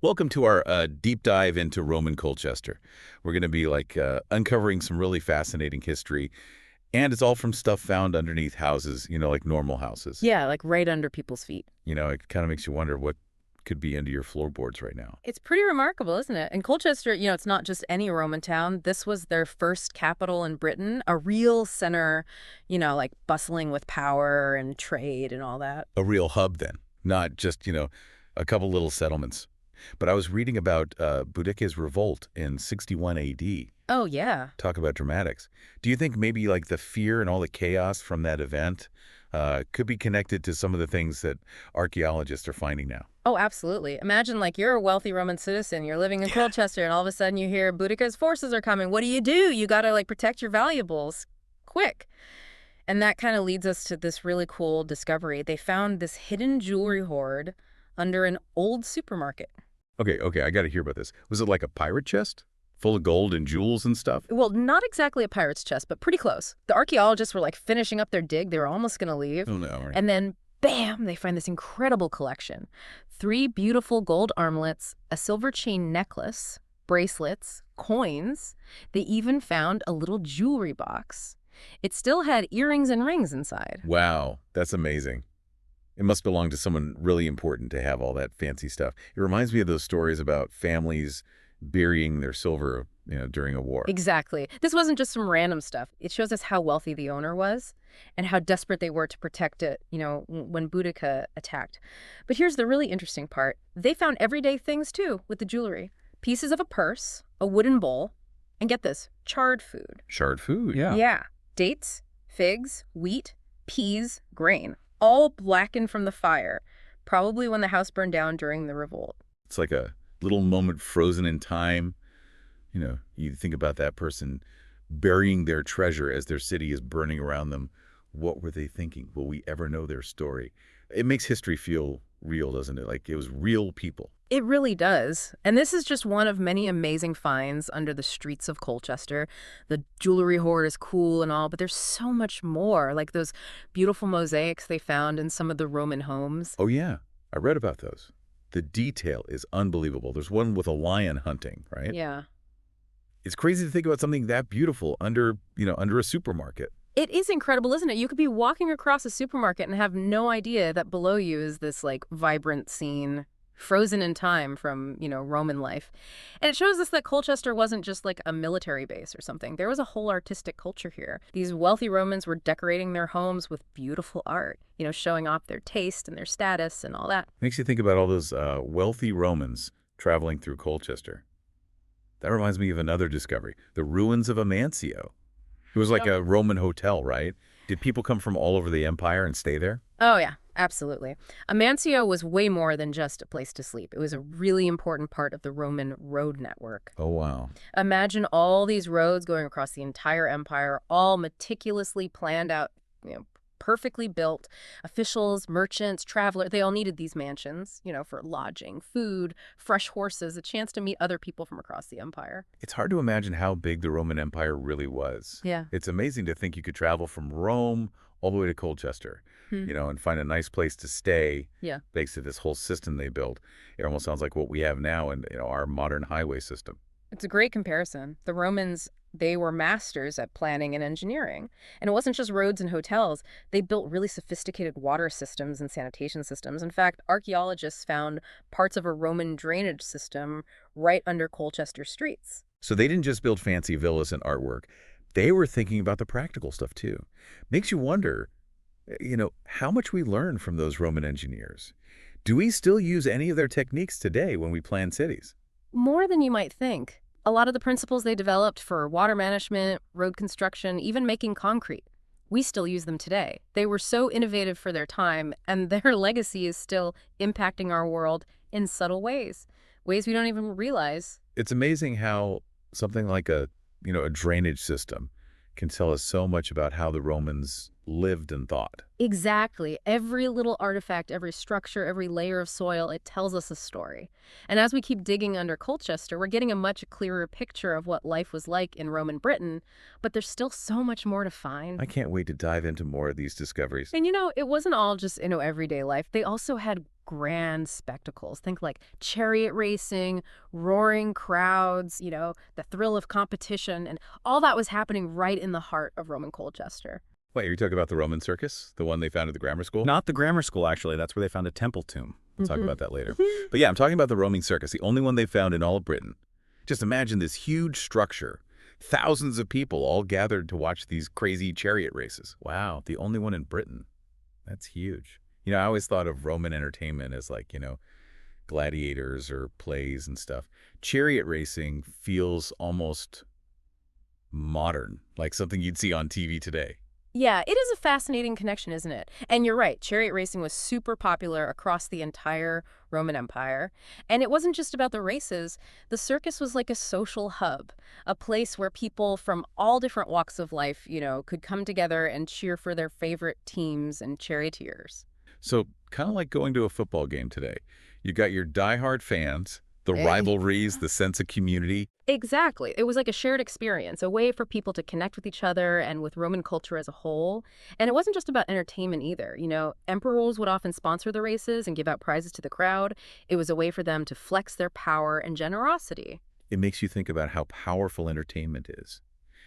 Welcome to our deep dive into Roman Colchester. We're going to be uncovering some really fascinating history, and it's all from stuff found underneath houses, like normal houses. Yeah, like right under people's feet. It kind of makes you wonder what could be under your floorboards right now. It's pretty remarkable, isn't it? And Colchester, it's not just any Roman town. This was their first capital in Britain, a real center, like bustling with power and trade and all that. A real hub then, not just, a couple little settlements. But I was reading about Boudicca's revolt in 61 AD. Oh, yeah. Talk about dramatics. Do you think maybe the fear and all the chaos from that event could be connected to some of the things that archaeologists are finding now? Oh, absolutely. Imagine you're a wealthy Roman citizen, you're living in Colchester, and all of a sudden you hear Boudicca's forces are coming. What do? You got to protect your valuables quick. And that kind of leads us to this really cool discovery. They found this hidden jewelry hoard under an old supermarket. Okay, I got to hear about this. Was it like a pirate chest? Full of gold and jewels and stuff? Well, not exactly a pirate's chest, but pretty close. The archaeologists were finishing up their dig. They were almost going to leave. Oh, no. Right. And then, bam, they find this incredible collection. 3 beautiful gold armlets, a silver chain necklace, bracelets, coins. They even found a little jewelry box. It still had earrings and rings inside. Wow, that's amazing. It must belong to someone really important to have all that fancy stuff. It reminds me of those stories about families burying their silver, during a war. Exactly. This wasn't just some random stuff. It shows us how wealthy the owner was and how desperate they were to protect it, when Boudica attacked. But here's the really interesting part. They found everyday things, too, with the jewelry. Pieces of a purse, a wooden bowl, and get this, charred food. Charred food? Yeah. Dates, figs, wheat, peas, grain. All blackened from the fire, probably when the house burned down during the revolt. It's like a little moment frozen in time. You think about that person burying their treasure as their city is burning around them. What were they thinking? Will we ever know their story? It makes history feel real, doesn't it? Like it was real people. It really does. And this is just one of many amazing finds under the streets of Colchester. The jewelry hoard is cool and all, but there's so much more, like those beautiful mosaics they found in some of the Roman homes. Oh, yeah. I read about those. The detail is unbelievable. There's one with a lion hunting, right? Yeah. It's crazy to think about something that beautiful under a supermarket. It is incredible, isn't it? You could be walking across a supermarket and have no idea that below you is this vibrant scene frozen in time from, Roman life. And it shows us that Colchester wasn't just a military base or something. There was a whole artistic culture here. These wealthy Romans were decorating their homes with beautiful art, showing off their taste and their status and all that. Makes you think about all those wealthy Romans traveling through Colchester. That reminds me of another discovery, the ruins of Amancio. It was like a Roman hotel, right? Did people come from all over the empire and stay there? Oh, yeah, absolutely. Amancio was way more than just a place to sleep. It was a really important part of the Roman road network. Oh, wow. Imagine all these roads going across the entire empire, all meticulously planned out, perfectly built. Officials, merchants, travelers, they all needed these mansions, for lodging, food, fresh horses, a chance to meet other people from across the empire. It's hard to imagine how big the Roman Empire really was. Yeah. It's amazing to think you could travel from Rome all the way to Colchester, and find a nice place to stay. Yeah. Thanks to this whole system they built. It almost sounds like what we have now in our modern highway system. It's a great comparison. The Romans, they were masters at planning and engineering. And it wasn't just roads and hotels. They built really sophisticated water systems and sanitation systems. In fact, archaeologists found parts of a Roman drainage system right under Colchester streets. So they didn't just build fancy villas and artwork. They were thinking about the practical stuff, too. Makes you wonder, how much we learned from those Roman engineers. Do we still use any of their techniques today when we plan cities? More than you might think. A lot of the principles they developed for water management, road construction, even making concrete, we still use them today. They were so innovative for their time, and their legacy is still impacting our world in subtle ways we don't even realize. It's amazing how something like a drainage system can tell us so much about how the Romans lived and thought. Exactly. Every little artifact, every structure, every layer of soil, it tells us a story. And as we keep digging under Colchester, we're getting a much clearer picture of what life was like in Roman Britain, but there's still so much more to find. I can't wait to dive into more of these discoveries. And it wasn't all just, everyday life. They also had grand spectacles. Think like chariot racing, roaring crowds, the thrill of competition, and all that was happening right in the heart of Roman Colchester. Wait, are you talking about the Roman circus? The one they found at the grammar school? Not the grammar school, actually. That's where they found a temple tomb. We'll talk about that later. But yeah, I'm talking about the Roman circus, the only one they found in all of Britain. Just imagine this huge structure. Thousands of people all gathered to watch these crazy chariot races. Wow, the only one in Britain. That's huge. I always thought of Roman entertainment as like, gladiators or plays and stuff. Chariot racing feels almost modern, like something you'd see on TV today. Yeah, it is a fascinating connection, isn't it? And you're right, chariot racing was super popular across the entire Roman Empire. And it wasn't just about the races. The circus was like a social hub, a place where people from all different walks of life, could come together and cheer for their favorite teams and charioteers. So kind of like going to a football game today. You got your diehard fans, the Eh, rivalries, the sense of community. Exactly. It was like a shared experience, a way for people to connect with each other and with Roman culture as a whole. And it wasn't just about entertainment either. Emperors would often sponsor the races and give out prizes to the crowd. It was a way for them to flex their power and generosity. It makes you think about how powerful entertainment is,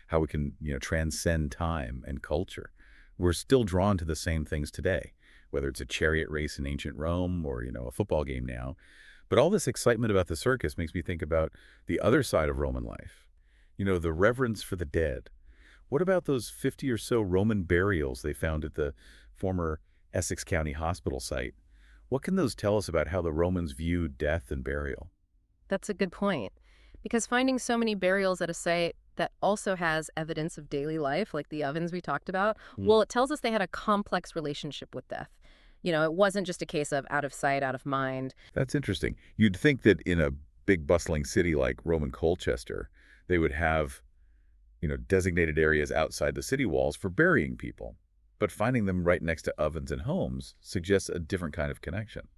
how we can, transcend time and culture. We're still drawn to the same things today, whether it's a chariot race in ancient Rome or, a football game now. But all this excitement about the circus makes me think about the other side of Roman life. The reverence for the dead. What about those 50 or so Roman burials they found at the former Essex County Hospital site? What can those tell us about how the Romans viewed death and burial? That's a good point. Because finding so many burials at a site that also has evidence of daily life, like the ovens we talked about, well, it tells us they had a complex relationship with death. It wasn't just a case of out of sight, out of mind. That's interesting. You'd think that in a big bustling city like Roman Colchester, they would have, designated areas outside the city walls for burying people. But finding them right next to ovens and homes suggests a different kind of connection.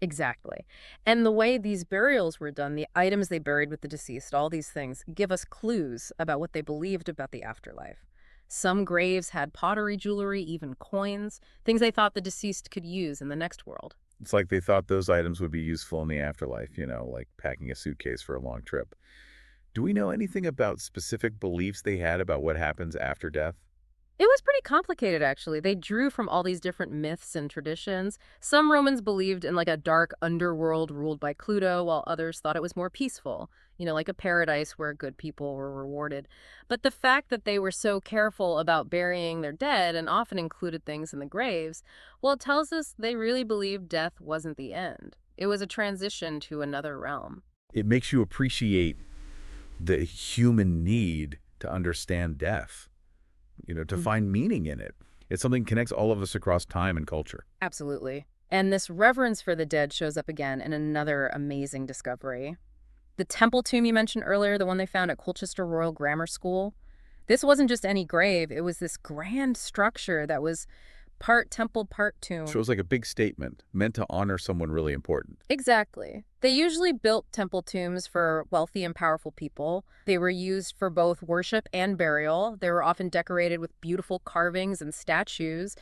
Exactly. And the way these burials were done, the items they buried with the deceased, all these things give us clues about what they believed about the afterlife. Some graves had pottery jewelry, even coins, things they thought the deceased could use in the next world. It's like they thought those items would be useful in the afterlife, like packing a suitcase for a long trip. Do we know anything about specific beliefs they had about what happens after death? It was pretty complicated, actually. They drew from all these different myths and traditions. Some Romans believed in like a dark underworld ruled by Pluto, while others thought it was more peaceful, like a paradise where good people were rewarded. But the fact that they were so careful about burying their dead and often included things in the graves, well, it tells us they really believed death wasn't the end. It was a transition to another realm. It makes you appreciate the human need to understand death, to find meaning in it. It's something that connects all of us across time and culture. Absolutely. And this reverence for the dead shows up again in another amazing discovery. The temple tomb you mentioned earlier, the one they found at Colchester Royal Grammar School, this wasn't just any grave. It was this grand structure that was part temple, part tomb. So it was like a big statement meant to honor someone really important. Exactly. They usually built temple tombs for wealthy and powerful people. They were used for both worship and burial. They were often decorated with beautiful carvings and statues,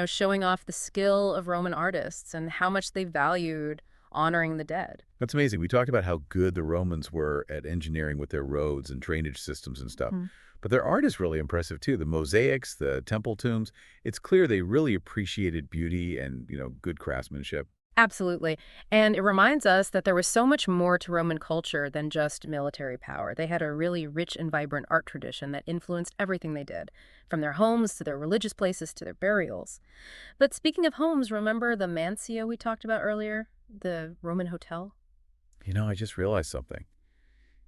showing off the skill of Roman artists and how much they valued honoring the dead. That's amazing. We talked about how good the Romans were at engineering with their roads and drainage systems and stuff. But their art is really impressive too. The mosaics, the temple tombs, it's clear they really appreciated beauty and, good craftsmanship. Absolutely. And it reminds us that there was so much more to Roman culture than just military power. They had a really rich and vibrant art tradition that influenced everything they did, from their homes to their religious places to their burials. But speaking of homes, remember the Mansio we talked about earlier? The Roman hotel? I just realized something.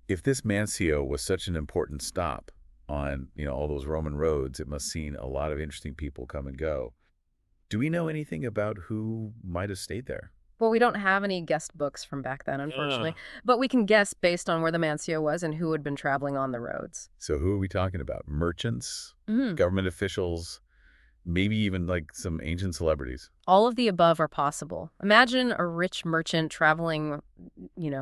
If this Mansio was such an important stop on, all those Roman roads, it must seen a lot of interesting people come and go. Do we know anything about who might have stayed there? Well, we don't have any guest books from back then, unfortunately, but we can guess based on where the Mansio was and who had been traveling on the roads. So who are we talking about? Merchants, government officials, maybe even like some ancient celebrities? All of the above are possible. Imagine a rich merchant traveling,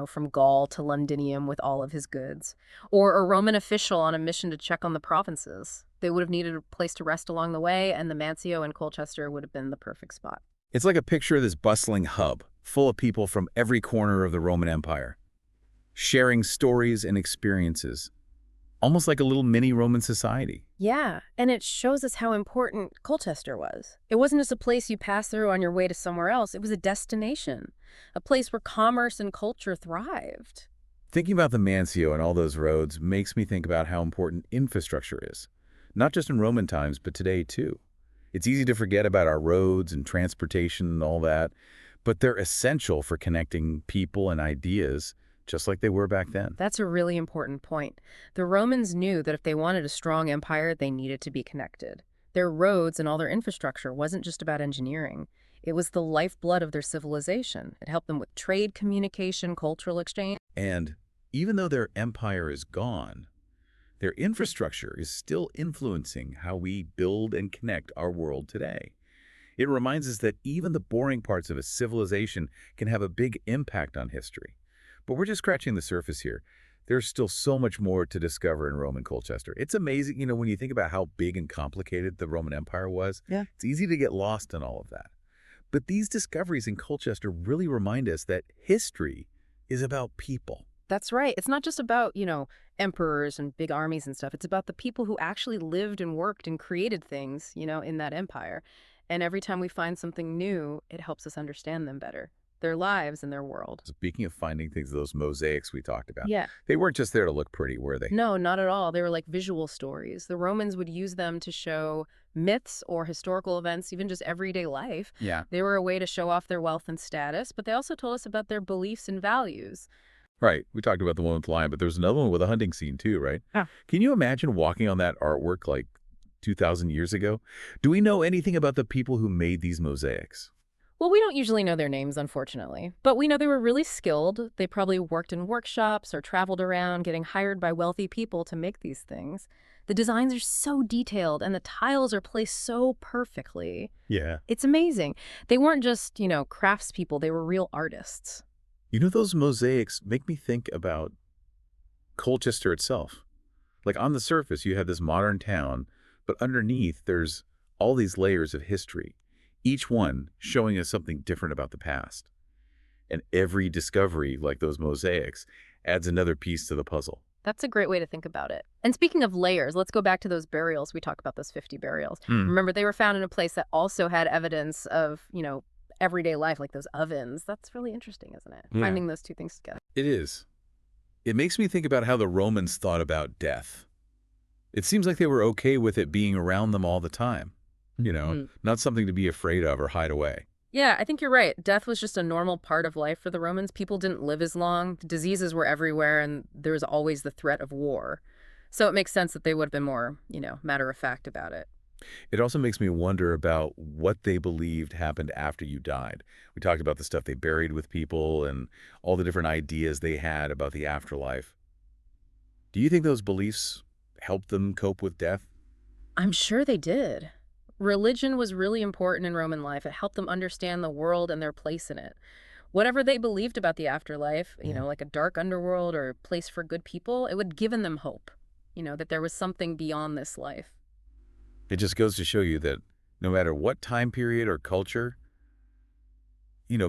from Gaul to Londinium with all of his goods, or a Roman official on a mission to check on the provinces. They would have needed a place to rest along the way, and the Mansio in Colchester would have been the perfect spot. It's like a picture of this bustling hub full of people from every corner of the Roman Empire, sharing stories and experiences, almost like a little mini Roman society. Yeah, and it shows us how important Colchester was. It wasn't just a place you pass through on your way to somewhere else. It was a destination, a place where commerce and culture thrived. Thinking about the Mancio and all those roads makes me think about how important infrastructure is, not just in Roman times, but today too. It's easy to forget about our roads and transportation and all that, but they're essential for connecting people and ideas, just like they were back then. That's a really important point. The Romans knew that if they wanted a strong empire, they needed to be connected. Their roads and all their infrastructure wasn't just about engineering. It was the lifeblood of their civilization. It helped them with trade, communication, cultural exchange. And even though their empire is gone, their infrastructure is still influencing how we build and connect our world today. It reminds us that even the boring parts of a civilization can have a big impact on history. But we're just scratching the surface here. There's still so much more to discover in Roman Colchester. It's amazing, when you think about how big and complicated the Roman Empire was, it's easy to get lost in all of that. But these discoveries in Colchester really remind us that history is about people. That's right. It's not just about, emperors and big armies and stuff. It's about the people who actually lived and worked and created things, in that empire. And every time we find something new, it helps us understand them better, their lives and their world. Speaking of finding things, those mosaics we talked about, Yeah. they weren't just there to look pretty, were they? No, not at all. They were like visual stories. The Romans would use them to show myths or historical events, even just everyday life. Yeah. They were a way to show off their wealth and status, but they also told us about their beliefs and values. Right. We talked about the one with the lion, but there's another one with a hunting scene too, right? Yeah. Can you imagine walking on that artwork like 2,000 years ago? Do we know anything about the people who made these mosaics? Well, we don't usually know their names, unfortunately, but we know they were really skilled. They probably worked in workshops or traveled around getting hired by wealthy people to make these things. The designs are so detailed and the tiles are placed so perfectly. Yeah. It's amazing. They weren't just, craftspeople. They were real artists. Those mosaics make me think about Colchester itself. Like on the surface, you have this modern town, but underneath there's all these layers of history, each one showing us something different about the past. And every discovery, like those mosaics, adds another piece to the puzzle. That's a great way to think about it. And speaking of layers, let's go back to those burials. We talked about those 50 burials. Remember, they were found in a place that also had evidence of, everyday life, like those ovens. That's really interesting, isn't it? Yeah. Finding those two things together. It is. It makes me think about how the Romans thought about death. It seems like they were okay with it being around them all the time. Not something to be afraid of or hide away. Yeah, I think you're right. Death was just a normal part of life for the Romans. People didn't live as long. Diseases were everywhere, and there was always the threat of war. So it makes sense that they would have been more, matter of fact about it. It also makes me wonder about what they believed happened after you died. We talked about the stuff they buried with people and all the different ideas they had about the afterlife. Do you think those beliefs helped them cope with death? I'm sure they did. Religion was really important in Roman life. It helped them understand the world and their place in it. Whatever they believed about the afterlife, like a dark underworld or a place for good people, it would given them hope, that there was something beyond this life. It just goes to show you that no matter what time period or culture,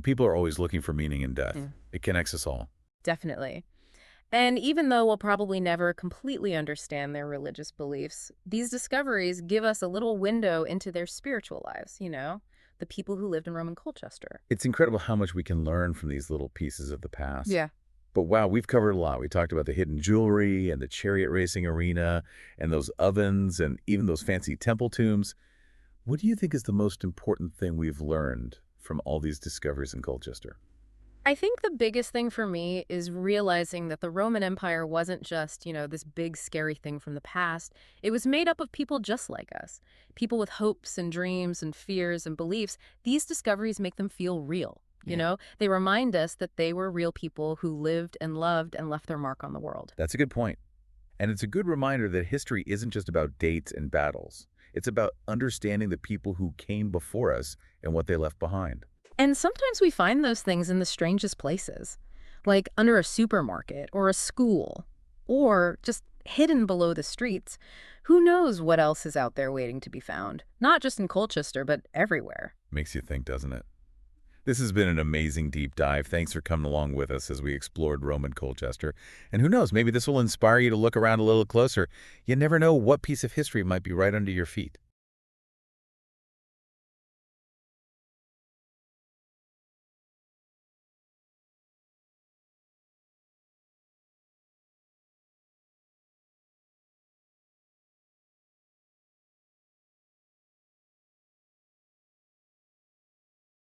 people are always looking for meaning in death. It connects us all. Definitely. And even though we'll probably never completely understand their religious beliefs, these discoveries give us a little window into their spiritual lives, the people who lived in Roman Colchester. It's incredible how much we can learn from these little pieces of the past. Yeah. But wow, we've covered a lot. We talked about the hidden jewelry and the chariot racing arena and those ovens and even those fancy temple tombs. What do you think is the most important thing we've learned from all these discoveries in Colchester? I think the biggest thing for me is realizing that the Roman Empire wasn't just, this big scary thing from the past. It was made up of people just like us, people with hopes and dreams and fears and beliefs. These discoveries make them feel real. They remind us that they were real people who lived and loved and left their mark on the world. That's a good point. And it's a good reminder that history isn't just about dates and battles. It's about understanding the people who came before us and what they left behind. And sometimes we find those things in the strangest places, like under a supermarket or a school, or just hidden below the streets. Who knows what else is out there waiting to be found? Not just in Colchester, but everywhere. Makes you think, doesn't it? This has been an amazing deep dive. Thanks for coming along with us as we explored Roman Colchester. And who knows, maybe this will inspire you to look around a little closer. You never know what piece of history might be right under your feet.